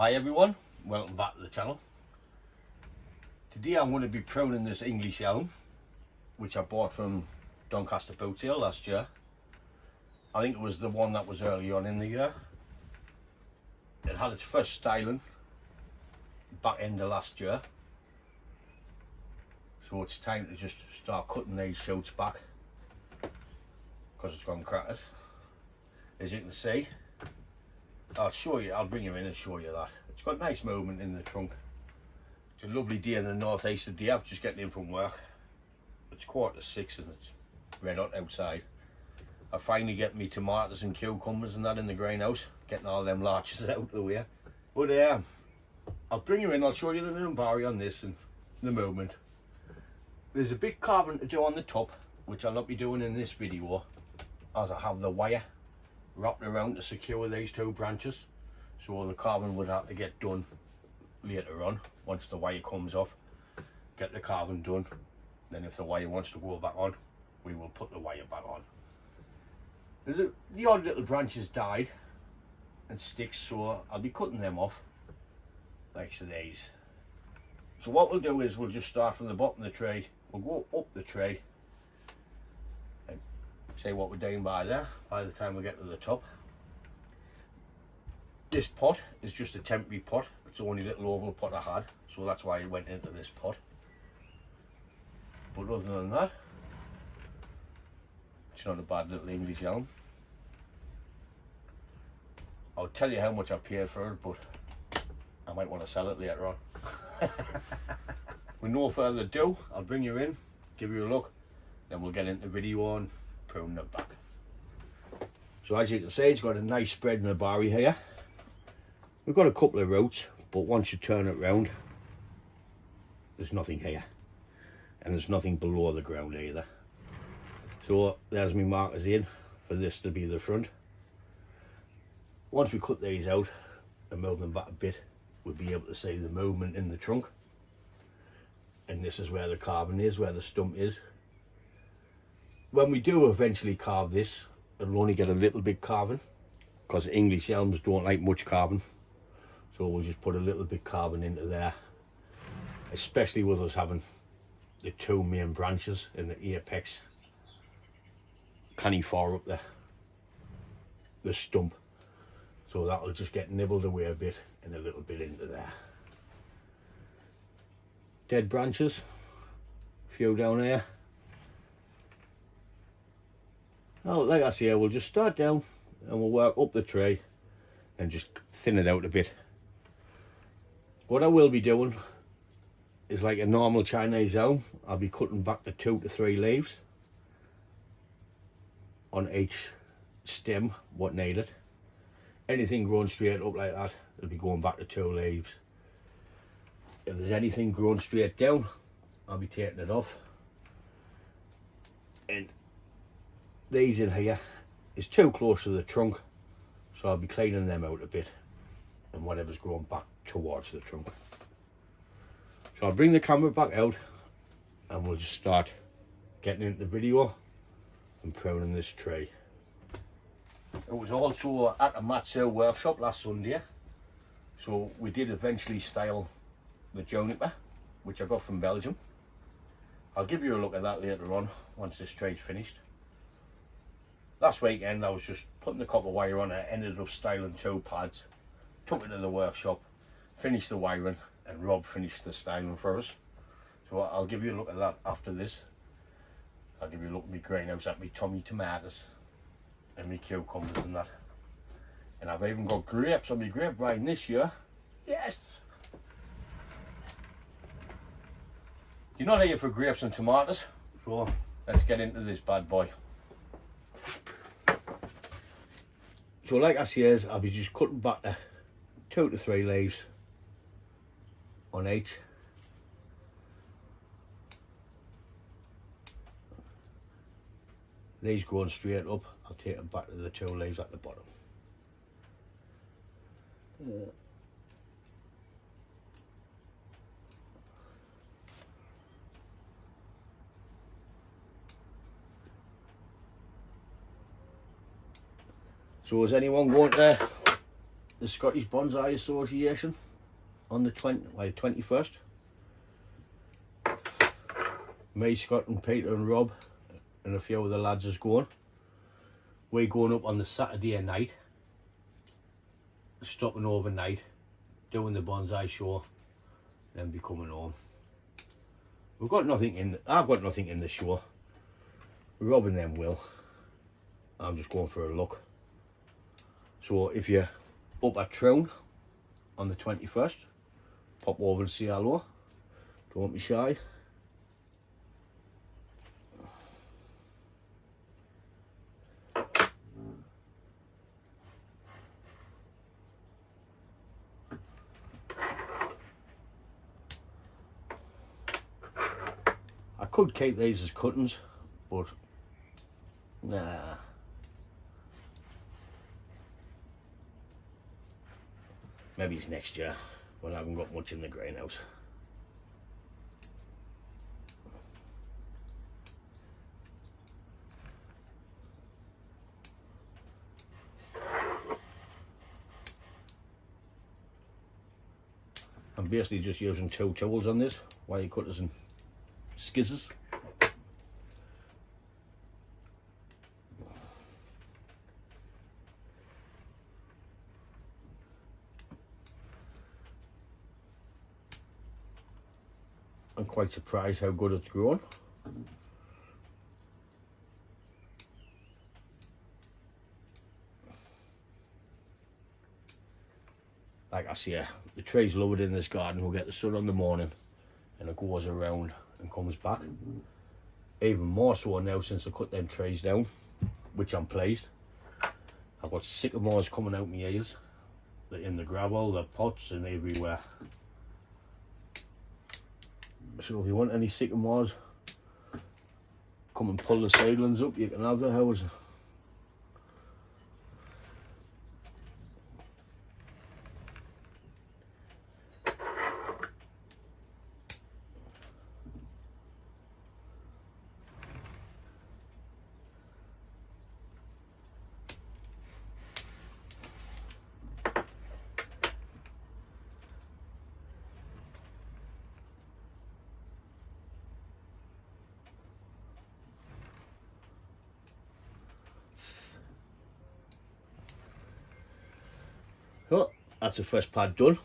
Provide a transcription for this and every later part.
Hi everyone, welcome back to the channel. Today I'm going to be pruning this English elm, which I bought from Doncaster Boat Sale last year. I think it was the one that was early on in the year. It had its first styling back end of last year. So it's time to just start cutting these shoots back because it's gone crackers. As you can see, I'll bring you in and show you that. It's got nice movement in the trunk. It's a lovely day in the northeast today. I'm just getting in from work. It's 5:45 and it's red hot outside. I finally get me tomatoes and cucumbers and that in the greenhouse, getting all them larches out of the way. But I'll bring you in, I'll show you the Juniper on this and the movement. There's a bit carving to do on the top, which I'll not be doing in this video, as I have the wire wrapped around to secure these two branches, so the carving would have to get done later on once the wire comes off. Get the carving done, then if the wire wants to go back on, we will put the wire back on. The odd little branches died and sticks, so I'll be cutting them off like these. So what we'll do is we'll just start from the bottom of the tree, we'll go up the tree and see what we're doing by there by the time we get to the top. This pot is just a temporary pot. It's the only little oval pot I had, so that's why it went into this pot. But other than that, it's not a bad little English elm. I'll tell you how much I paid for it, but I might want to sell it later on. With no further ado, I'll bring you in, give you a look, then we'll get into the video and prune it back. So as you can see, it's got a nice spread in the barry here. We've got a couple of roots, but once you turn it round, there's nothing here. And there's nothing below the ground either. So there's my markers in for this to be the front. Once we cut these out and move them back a bit, we'll be able to see the movement in the trunk. And this is where the carving is, where the stump is. When we do eventually carve this, it'll only get a little bit carving, because English elms don't like much carving. So we'll just put a little bit carving into there, especially with us having the two main branches in the apex canny far up the stump. So that'll just get nibbled away a bit and a little bit into there. Dead branches, a few down here. Now, like I say, we'll just start down and we'll work up the tree and just thin it out a bit. What I will be doing is like a normal Chinese elm. I'll be cutting back the 2 to 3 leaves on each stem, what needed. Anything growing straight up like that, it'll be going back to 2 leaves. If there's anything growing straight down, I'll be taking it off. And these in here is too close to the trunk, so I'll be cleaning them out a bit, and whatever's growing back towards the trunk. So I'll bring the camera back out and we'll just start getting into the video and pruning this tree. It was also at a Matsu workshop last Sunday, so we did eventually style the Juniper, which I got from Belgium. I'll give you a look at that later on once this tree's finished. Last weekend I was just putting the copper wire on. I ended up styling 2 pads, took it to the workshop, finished the wiring, and Rob finished the styling for us. So I'll give you a look at that after this. I'll give you a look at my greenhouse, at my Tommy tomatoes and my cucumbers and that. And I've even got grapes on my grapevine this year. Yes! You're not here for grapes and tomatoes, so let's get into this bad boy. So like I said, I'll be just cutting back the 2 to 3 leaves on each. These going straight up, I'll take them back to the 2 leaves at the bottom. So is anyone going to the Scottish Bonsai Association on the 21st. Me, Scott and Peter and Rob and a few of the lads is going. We're going up on the Saturday night, stopping overnight, doing the bonsai show, then be coming home. We've got nothing in I've got nothing in the show. Rob and them will. I'm just going for a look. So if you're up at Troon on the 21st, pop over and say hello. Don't be shy. I could keep these as cuttings, but nah. Maybe it's next year when I haven't got much in the greenhouse. I'm basically just using 2 tools on this, wire cutters and skizzers. I'm quite surprised how good it's grown. Like I say, the trees lowered in this garden will get the sun in the morning and it goes around and comes back. Even more so now since I cut them trees down, which I'm pleased. I've got sycamores coming out my ears. They're in the gravel, the pots and everywhere. So if you want any sycamores, come and pull the seedlings up, you can have the house. Well, that's the first pad done.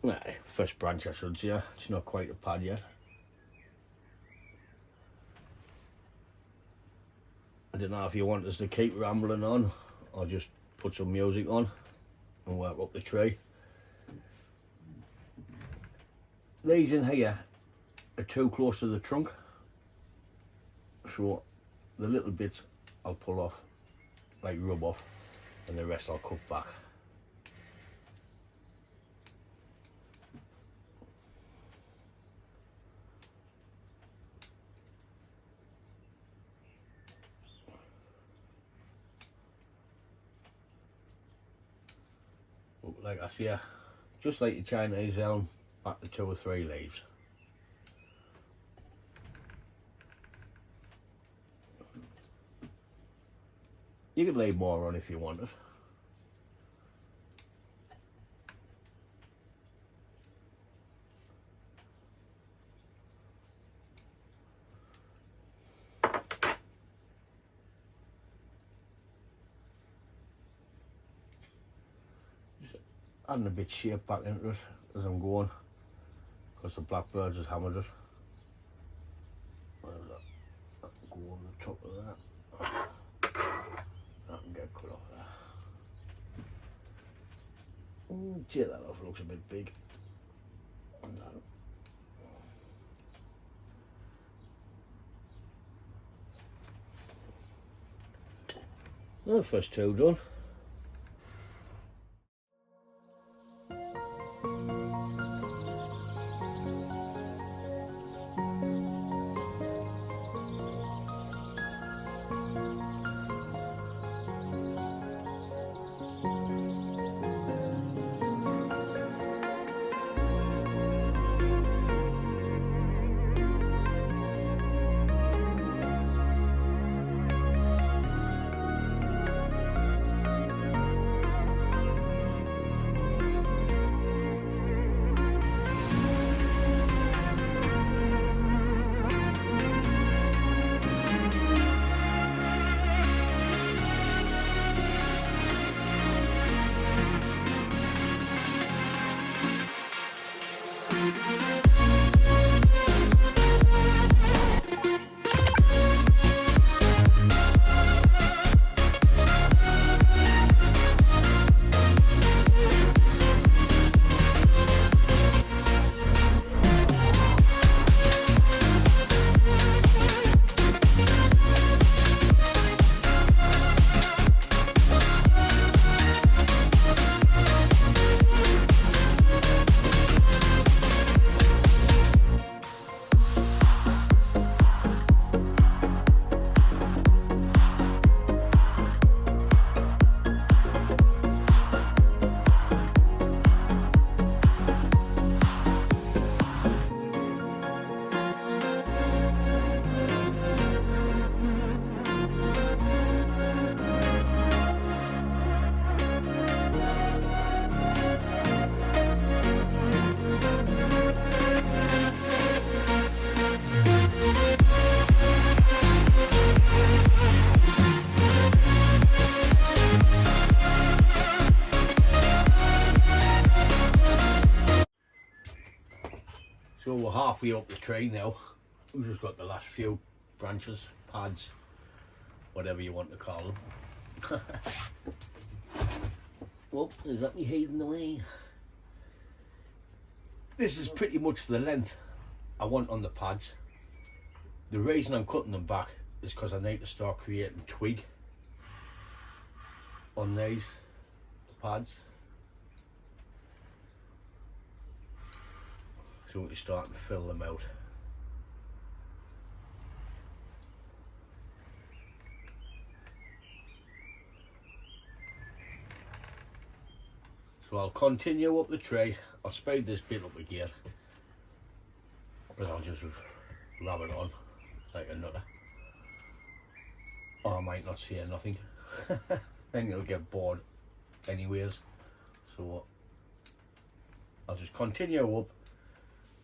Nah, first branch I should say. It's not quite a pad yet. I don't know if you want us to keep rambling on or just put some music on and work up the tree. These in here are too close to the trunk, so the little bits I'll pull off, like rub off, and the rest I'll cut back. But like I say, just like the Chinese elm, back to 2 or 3 leaves. You could lay more on if you wanted. Just adding a bit shape back into it as I'm going, because the blackbirds has hammered it. Go on the top of that. That can get cut off there. Tear that off, looks a bit big. And the first 2 done. halfway up the tree now. We've just got the last few branches, pads, whatever you want to call them. Well, is that me hiding away? This is pretty much the length I want on the pads. The reason I'm cutting them back is because I need to start creating twig on these pads. So we're starting to fill them out. So I'll continue up the tree. I'll speed this bit up again, but I'll just rub it on like a nutter. Or I might not say nothing. Then you'll get bored anyways. So I'll just continue up.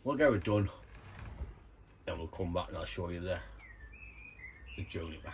We'll get it done. Then we'll come back and I'll show you the Juniper.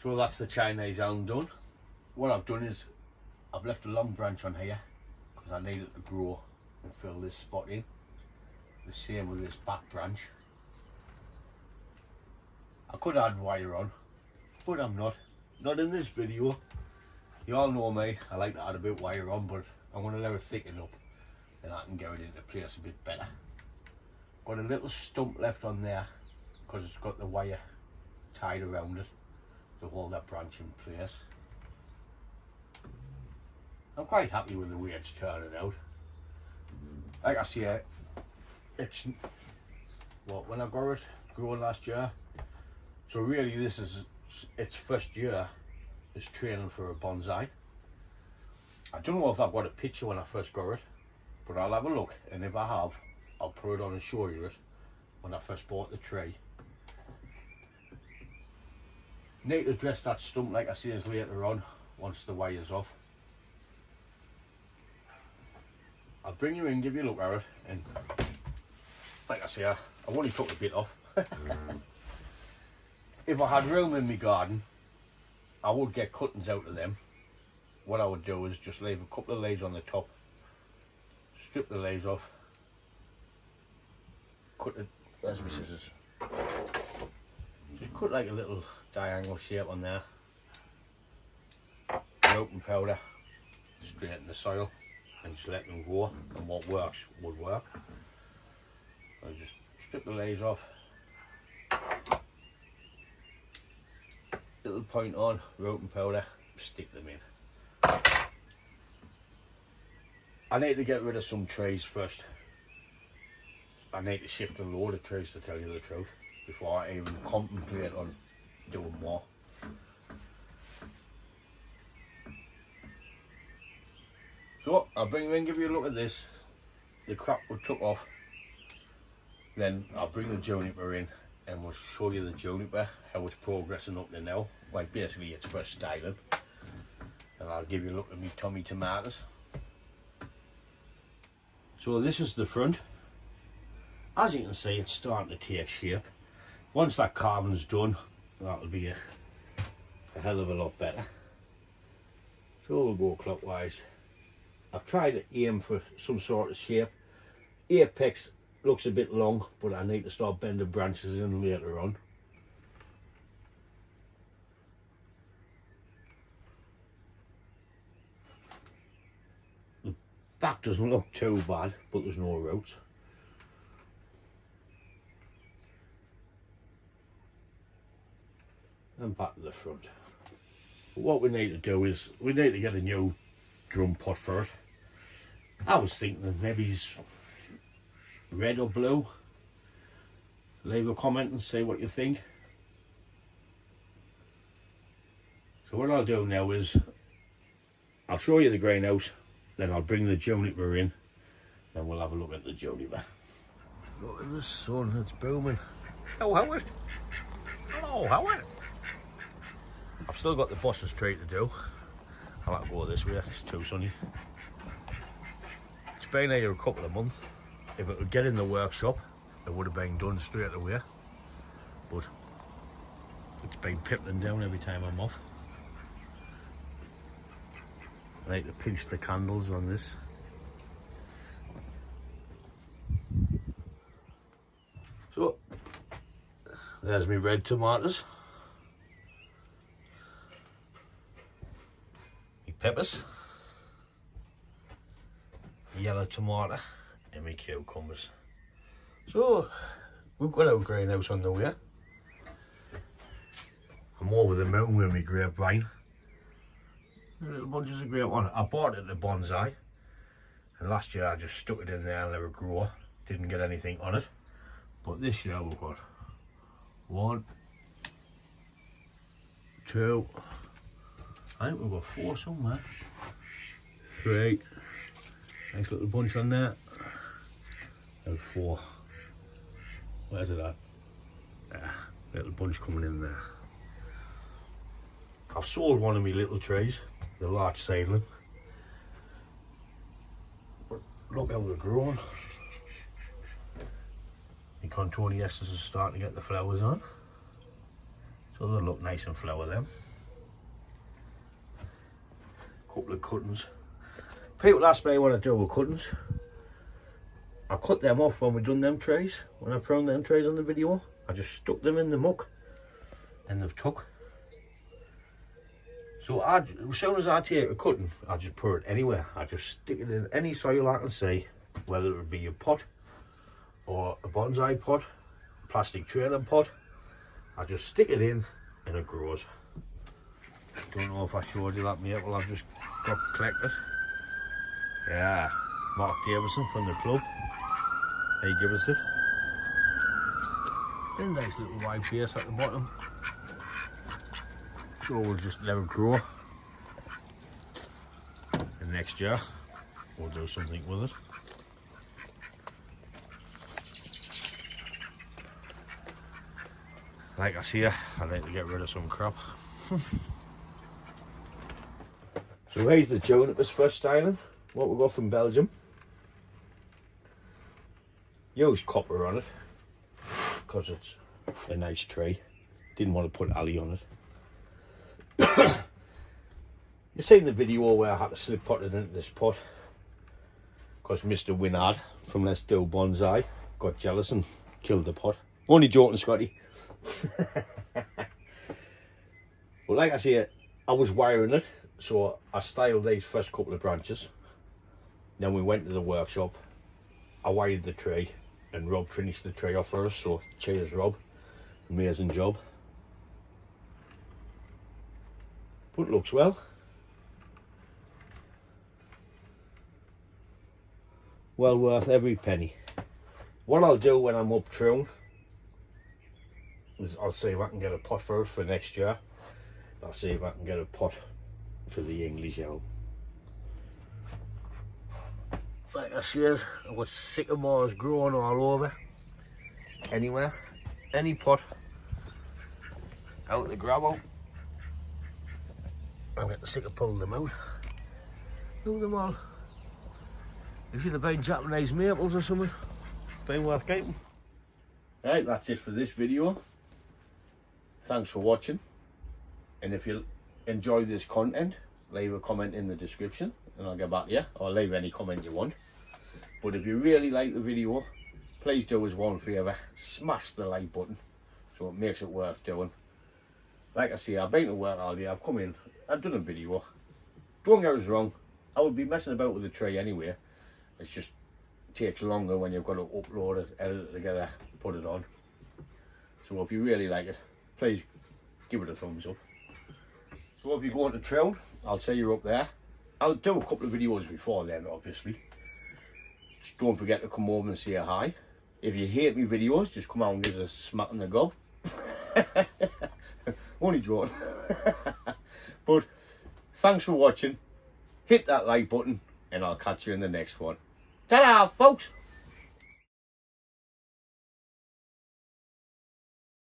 So that's the Chinese elm done. What I've done is I've left a long branch on here because I need it to grow and fill this spot in. The same with this back branch. I could add wire on, but I'm not in this video. You all know me, I like to add a bit of wire on, but I want to let it thicken up and I can get it into place a bit better. Got a little stump left on there because it's got the wire tied around it to hold that branch in place. I'm quite happy with the way it's turning out. Like I say, it's when I got it growing last year, so really this is its first year is training for a bonsai. I don't know if I've got a picture when I first got it, but I'll have a look, and if I have, I'll put it on and show you it when I first bought the tree. Need to dress that stump like I says later on once the wire's off. I'll bring you in, give you a look at it, and like I say, I've only took a bit off. If I had room in my garden, I would get cuttings out of them. What I would do is just leave a couple of leaves on the top, strip the leaves off, cut it, there's my scissors, just cut like a little diagonal shape on there, roping powder straight in the soil and just let them grow, and what works would work. I just strip the leaves off, little point on, roping powder, stick them in. I need to get rid of some trees first. I need to shift a load of trees, to tell you the truth, before I even contemplate on doing more. So I'll bring you in, give you a look at this, the crap we took off, then I'll bring the Juniper in and we'll show you the juniper, how it's progressing up to now. Like basically it's first styling, and I'll give you a look at me Tommy tomatoes. So this is the front. As you can see, it's starting to take shape. Once that carving's done, that'll be a hell of a lot better. So we'll go clockwise. I've tried to aim for some sort of shape. Apex looks a bit long, but I need to start bending branches in later on. The back doesn't look too bad, but there's no roots. And back to the front. But what we need to do is we need to get a new drum pot for it. I was thinking that maybe it's red or blue. Leave a comment and say what you think. So what I'll do now is I'll show you the greenhouse, then I'll bring the juniper in, and we'll have a look at the juniper. Look at the sun, it's booming. Oh, Howard. Hello, Howard. I've still got the boss's tree to do. I'll have to go this way, it's too sunny. It's been here a couple of months. If it would get in the workshop, it would have been done straight away. But it's been pippling down every time I'm off. I need to pinch the candles on this. So, there's my red tomatoes. Peppers, yellow tomato, and my cucumbers. So we've got our greenhouse on the way. I'm over the mountain with my grapevine. Little bunches of grapevine. I bought it at the bonsai, and last year I just stuck it in there and let it grow. Didn't get anything on it, but this year we've got 1, 2. I think we've got 4 somewhere. 3. Nice little bunch on there. And 4. Where's it at? Little bunch coming in there. I've sold one of my little trees, the large seedling. But look how they're growing. The contoniestas are starting to get the flowers on. So they look nice and flower them. Couple of cuttings. People ask me what I do with cuttings. I cut them off when we done them trees. When I pruned them trees on the video, I just stuck them in the muck and they've took. So as soon as I take a cutting, I just put it anywhere. I just stick it in any soil I can see, whether it would be a pot or a bonsai pot, plastic trailing pot. I just stick it in and it grows. Don't know if I showed you that maple I've just got collected. Yeah, Mark Davison from the club. He gave us it. A nice little white base at the bottom. So we'll just let it grow. And next year we'll do something with it. Like I say, I need to get rid of some crap. So here's the Juniper's first styling, what we got from Belgium. Used copper on it, because it's a nice tree. Didn't want to put alley on it. You've seen the video where I had to slip pot it into this pot, because Mr. Winard from Let's Do Bonsai got jealous and killed the pot. Only joking, Scotty. But like I say, I was wiring it. So I styled these first couple of branches. Then we went to the workshop. I wired the tree and Rob finished the tree off for us. So cheers, Rob. Amazing job. But it looks well. Well worth every penny. What I'll do when I'm up Troon is I'll see if I can get a pot for it for next year. I'll see if I can get a pot for the English Elm. Like I said, I've got sycamores growing all over, just anywhere. any pot out of the gravel. I'm getting sick of pulling them out. Look at them all. They should have been Japanese maples or something. Been worth keeping. Right, that's it for this video. Thanks for watching. And if you enjoy this content, leave a comment in the description and I'll get back to you, or leave any comment you want. But if you really like the video, please do us one favour, smash the like button so it makes it worth doing. Like I say, I've been to work all day, I've come in, I've done a video. Don't get us wrong, I would be messing about with the tree anyway. It just takes longer when you've got to upload it, edit it together, put it on. So if you really like it, please give it a thumbs up. So if you're going to Trout, I'll see you up there. I'll do a couple of videos before then, obviously. Just don't forget to come over and say hi. If you hate me videos, just come out and give us a smack in the gob. Only joking. But thanks for watching. Hit that like button and I'll catch you in the next one. Ta-da, folks!